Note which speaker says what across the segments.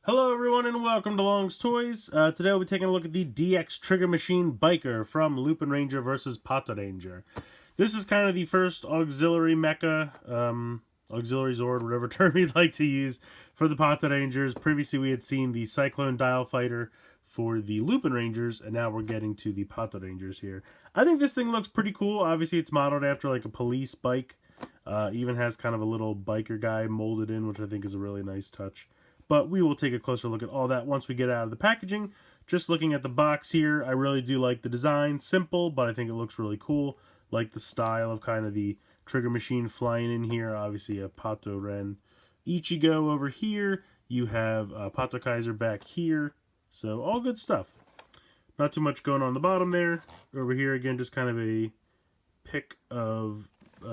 Speaker 1: Hello everyone and welcome to Long's Toys. Today we'll be taking a look at the DX Trigger Machine Biker from Lupinranger vs. Patranger. This is kind of the first auxiliary mecha, auxiliary Zord, whatever term you'd like to use, for the Patrangers. Previously we had seen the Cyclone Dial Fighter for the Lupinrangers, and now we're getting to the Patrangers here. I think this thing looks pretty cool. Obviously it's modeled after like a police bike. Even has kind of a little biker guy molded in, which I think is a really nice touch. But we will take a closer look at all that once we get out of the packaging. Just looking at the box here, I really do like the design. Simple, but I think it looks really cool. Like the style of kind of the trigger machine flying in here. Obviously a Pato Ren Ichigo over here. You have Pato Kaiser back here. So all good stuff. Not too much going on the bottom there. Over here again, just kind of a pic of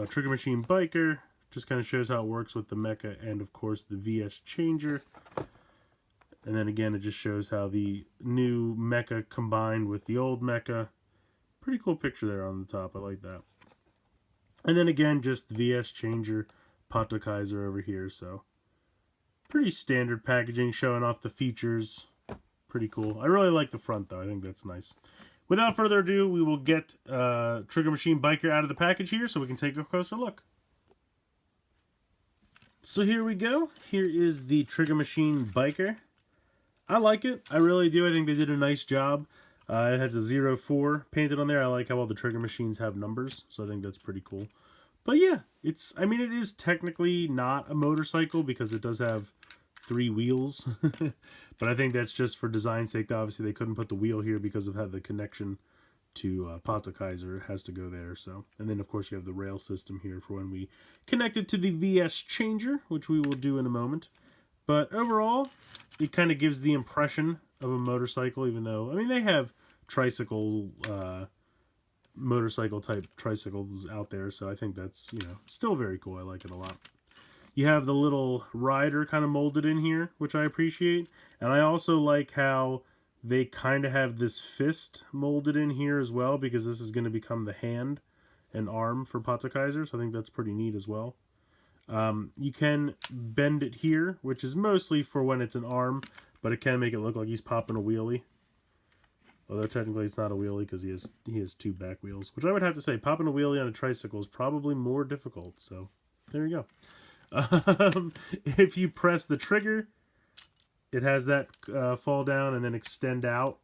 Speaker 1: Trigger Machine Biker. Just kind of shows how it works with the Mecha and, of course, the VS Changer. And then again, it just shows how the new Mecha combined with the old Mecha. Pretty cool picture there on the top. I like that. And then again, just the VS Changer, Pato Kaiser over here. So pretty standard packaging, showing off the features. Pretty cool. I really like the front, though. I think that's nice. Without further ado, we will get Trigger Machine Biker out of the package here so we can take a closer look. So here we go. Here is the Trigger Machine Biker. I like it. I really do. I think they did a nice job. It has a 04 painted on there. I like how all the Trigger Machines have numbers, so I think that's pretty cool. But yeah, it is technically not a motorcycle because it does have 3 wheels. But I think that's just for design's sake. Obviously, they couldn't put the wheel here because of how the connection to Pato Kaiser has to go there. So, and then of course you have the rail system here for when we connect it to the VS Changer, which we will do in a moment. But overall, it kind of gives the impression of a motorcycle, even though, I mean, they have tricycle, motorcycle type tricycles out there. So I think that's, you know, still very cool. I like it a lot. You have the little rider kind of molded in here, which I appreciate. And I also like how they kind of have this fist molded in here as well, because this is going to become the hand and arm for Pato Kaiser, so I think that's pretty neat as well. You can bend it here, which is mostly for when it's an arm, but it can make it look like he's popping a wheelie. Although technically it's not a wheelie because he has 2 back wheels, which I would have to say popping a wheelie on a tricycle is probably more difficult, so there you go. If you press the trigger, it has that fall down and then extend out,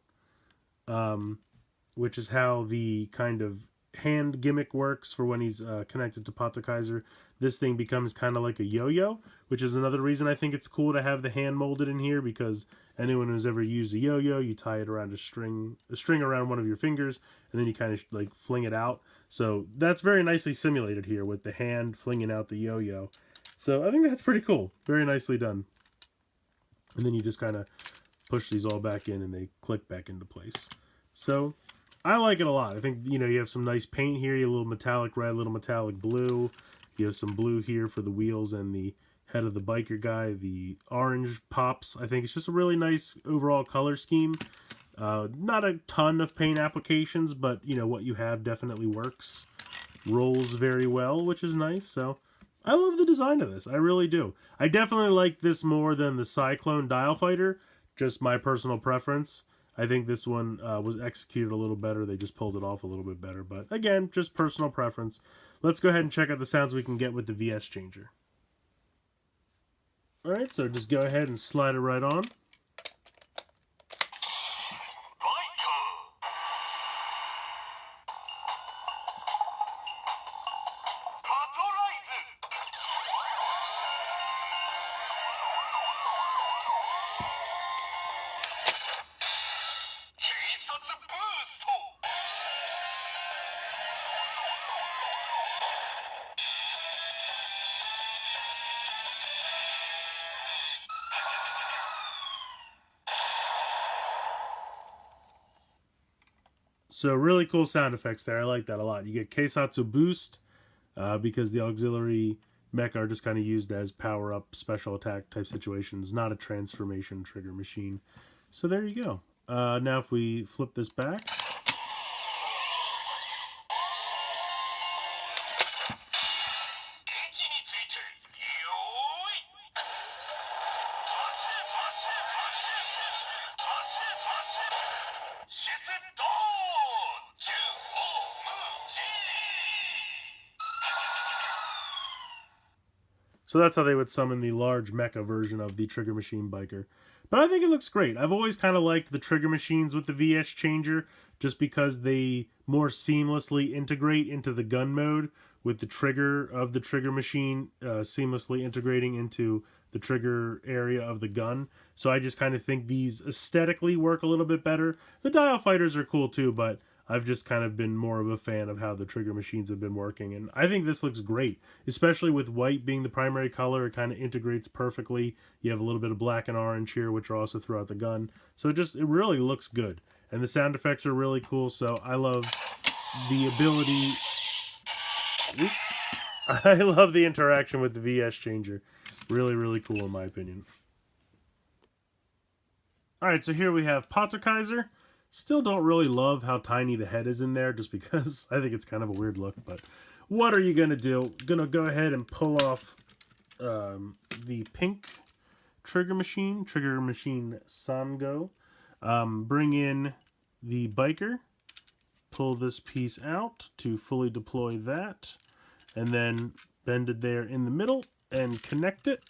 Speaker 1: which is how the kind of hand gimmick works for when he's connected to Pato Kaiser. This thing becomes kind of like a yo-yo, which is another reason I think it's cool to have the hand molded in here, because anyone who's ever used a yo-yo, you tie it around a string around one of your fingers, and then you kind of like fling it out. So that's very nicely simulated here with the hand flinging out the yo-yo. So I think that's pretty cool. Very nicely done. And then you just kind of push these all back in and they click back into place. So I like it a lot. I think, you know, you have some nice paint here. You have a little metallic red, a little metallic blue. You have some blue here for the wheels and the head of the biker guy. The orange pops. I think it's just a really nice overall color scheme. Not a ton of paint applications, but, you know, what you have definitely works. Rolls very well, which is nice. So I love the design of this. I really do. I definitely like this more than the Cyclone Dial Fighter. Just my personal preference. I think this one was executed a little better. They just pulled it off a little bit better. But again, just personal preference. Let's go ahead and check out the sounds we can get with the VS Changer. Alright, so just go ahead and slide it right on. So really cool sound effects there. I like that a lot. You get Keisatsu Boost because the auxiliary mecha are just kind of used as power-up special attack type situations, not a transformation trigger machine. So there you go. Now if we flip this back, So that's how they would summon the large mecha version of the Trigger Machine Biker. But I think it looks great. I've always kind of liked the Trigger Machines with the VS Changer just because they more seamlessly integrate into the gun mode, with the trigger of the Trigger Machine seamlessly integrating into the trigger area of the gun. So I just kind of think these aesthetically work a little bit better. The Dial Fighters are cool too, but I've just kind of been more of a fan of how the Trigger Machines have been working. And I think this looks great, especially with white being the primary color. It kind of integrates perfectly. You have a little bit of black and orange here, which are also throughout the gun. So it really looks good. And the sound effects are really cool, so I love the ability... Oops. I love the interaction with the VS Changer. Really, really cool in my opinion. Alright, so here we have Patranger. Still don't really love how tiny the head is in there, just because I think it's kind of a weird look, but what are you going to do? Gonna go ahead and pull off the pink Trigger Machine Sango. Bring in the biker, pull this piece out to fully deploy that, and then bend it there in the middle and connect it.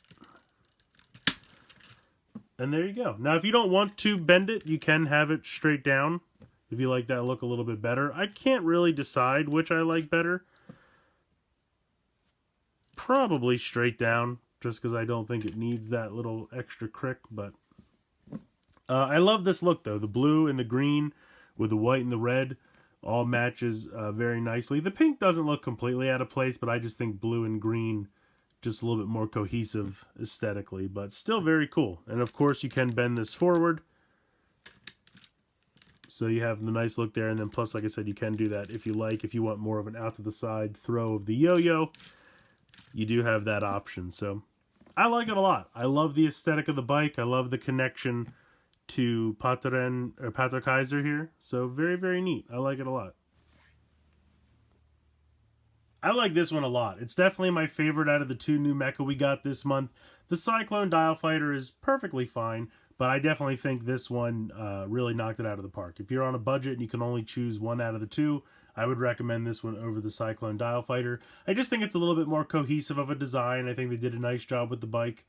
Speaker 1: And there you go. Now, if you don't want to bend it, you can have it straight down if you like that look a little bit better. I can't really decide which I like better. Probably straight down, just because I don't think it needs that little extra crick, but I love this look, though. The blue and the green with the white and the red all matches very nicely. The pink doesn't look completely out of place, but I just think blue and green just a little bit more cohesive aesthetically, but still very cool. And of course you can bend this forward, so you have the nice look there. And then plus, like I said, you can do that if you like. If you want more of an out to the side throw of the yo-yo, you do have that option. So I like it a lot. I love the aesthetic of the bike. I love the connection to Kaiser here. So very, very neat. I like it a lot. I like this one a lot. It's definitely my favorite out of the two new mecha we got this month. The Cyclone Dial Fighter is perfectly fine, but I definitely think this one really knocked it out of the park. If you're on a budget and you can only choose one out of the two, I would recommend this one over the Cyclone Dial Fighter. I just think it's a little bit more cohesive of a design. I think they did a nice job with the bike.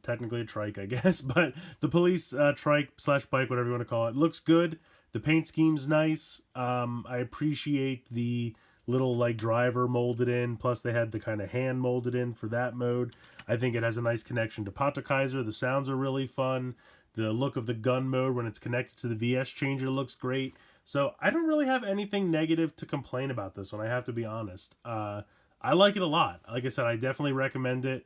Speaker 1: Technically a trike, I guess, but the police trike / bike, whatever you want to call it, looks good. The paint scheme's nice. I appreciate the little like driver molded in, plus they had the kind of hand molded in for that mode. I think it has a nice connection to Patranger. The sounds are really fun. The look of the gun mode when it's connected to the VS Changer looks great. So I don't really have anything negative to complain about this one, I have to be honest. I like it a lot. Like I said, I definitely recommend it.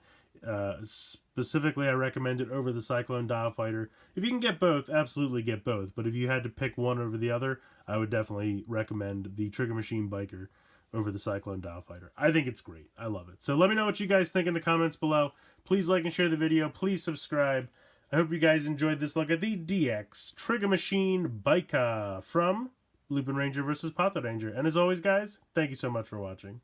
Speaker 1: Specifically, I recommend it over the Cyclone Dial Fighter. If you can get both, absolutely get both. But if you had to pick one over the other, I would definitely recommend the Trigger Machine Biker over the Cyclone Dial Fighter. I think it's great. I love it. So let me know what you guys think in the comments below. Please like and share the video. Please subscribe. I hope you guys enjoyed this look at the DX Trigger Machine Biker from Lupinranger vs. Patranger. And as always, guys, thank you so much for watching.